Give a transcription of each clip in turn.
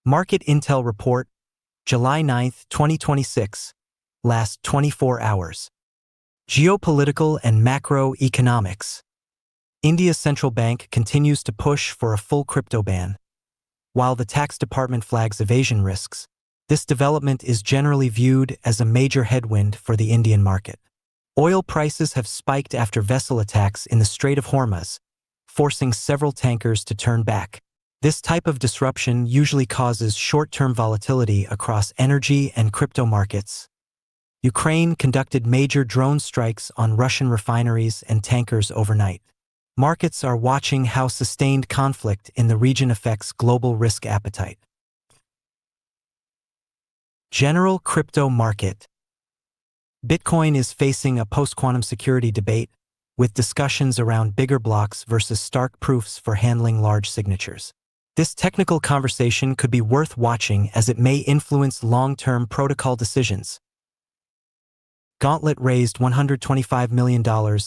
Market Intel Report, July 9, 2026, last 24 hours. Geopolitical and macroeconomics. India's central bank continues to push for a full crypto ban. While the tax department flags evasion risks, this development is generally viewed as a major headwind for the Indian market. Oil prices have spiked after vessel attacks in the Strait of Hormuz, forcing several tankers to turn back. This type of disruption usually causes short-term volatility across energy and crypto markets. Ukraine conducted major drone strikes on Russian refineries and tankers overnight. Markets are watching how sustained conflict in the region affects global risk appetite. General crypto market. Bitcoin is facing a post-quantum security debate, with discussions around bigger blocks versus stark proofs for handling large signatures. This technical conversation could be worth watching as it may influence long-term protocol decisions. Gauntlet raised $125 million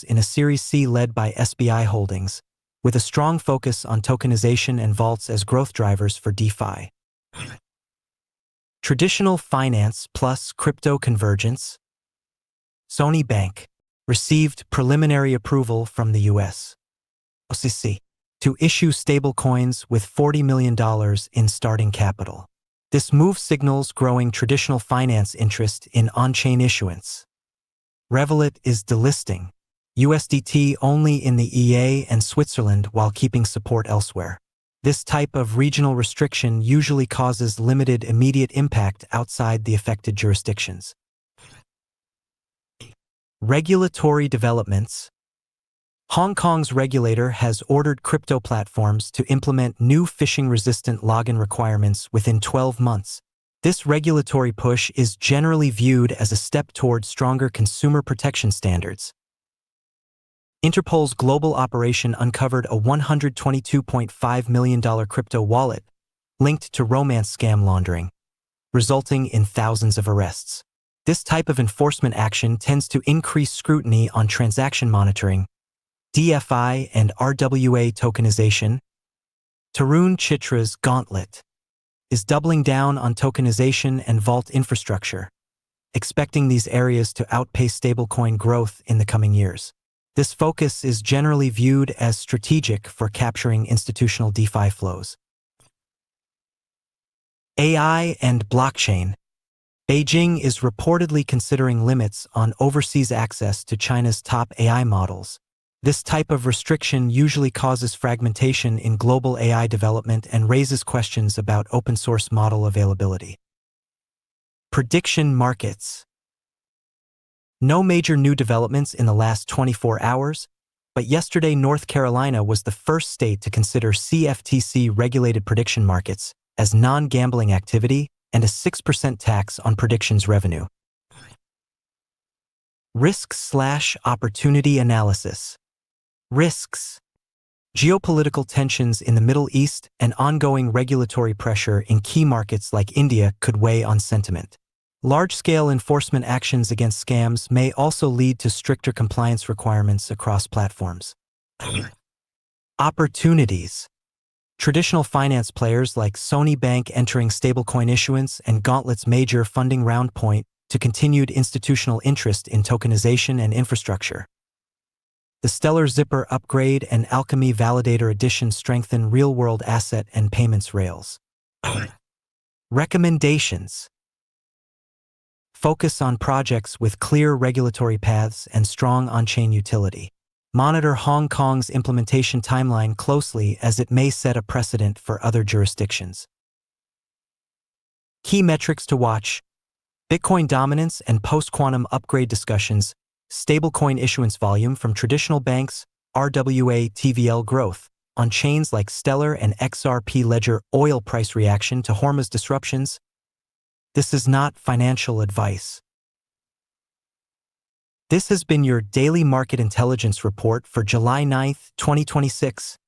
in a Series C led by SBI Holdings, with a strong focus on tokenization and vaults as growth drivers for DeFi. Traditional finance plus crypto convergence. Sony Bank received preliminary approval from the U.S. SEC to issue stablecoins with $40 million in starting capital. This move signals growing traditional finance interest in on-chain issuance. Revolut is delisting USDT only in the EA and Switzerland while keeping support elsewhere. This type of regional restriction usually causes limited immediate impact outside the affected jurisdictions. Regulatory developments. Hong Kong's regulator has ordered crypto platforms to implement new phishing-resistant login requirements within 12 months. This regulatory push is generally viewed as a step toward stronger consumer protection standards. Interpol's global operation uncovered a $122.5 million crypto wallet linked to romance scam laundering, resulting in thousands of arrests. This type of enforcement action tends to increase scrutiny on transaction monitoring, DEFI and RWA tokenization. Tarun Chitra's Gauntlet is doubling down on tokenization and vault infrastructure, expecting these areas to outpace stablecoin growth in the coming years. This focus is generally viewed as strategic for capturing institutional DeFi flows. AI and blockchain. Beijing is reportedly considering limits on overseas access to China's top AI models. This type of restriction usually causes fragmentation in global AI development and raises questions about open-source model availability. Prediction markets. No major new developments in the last 24 hours, but yesterday North Carolina was the first state to consider CFTC-regulated prediction markets as non-gambling activity and a 6% tax on predictions revenue. Risk/opportunity analysis. Risks. Geopolitical tensions in the Middle East and ongoing regulatory pressure in key markets like India could weigh on sentiment. Large-scale enforcement actions against scams may also lead to stricter compliance requirements across platforms. Opportunities. Traditional finance players like Sony Bank entering stablecoin issuance and Gauntlet's major funding round point to continued institutional interest in tokenization and infrastructure. The Stellar Zipper upgrade and Alchemy Validator addition strengthen real-world asset and payments rails. Recommendations. Focus on projects with clear regulatory paths and strong on-chain utility. Monitor Hong Kong's implementation timeline closely as it may set a precedent for other jurisdictions. Key metrics to watch. Bitcoin dominance and post-quantum upgrade discussions, stablecoin issuance volume from traditional banks, RWA TVL growth, on chains like Stellar and XRP Ledger, oil price reaction to Hormuz disruptions. This is not financial advice. This has been your daily market intelligence report for July 9, 2026.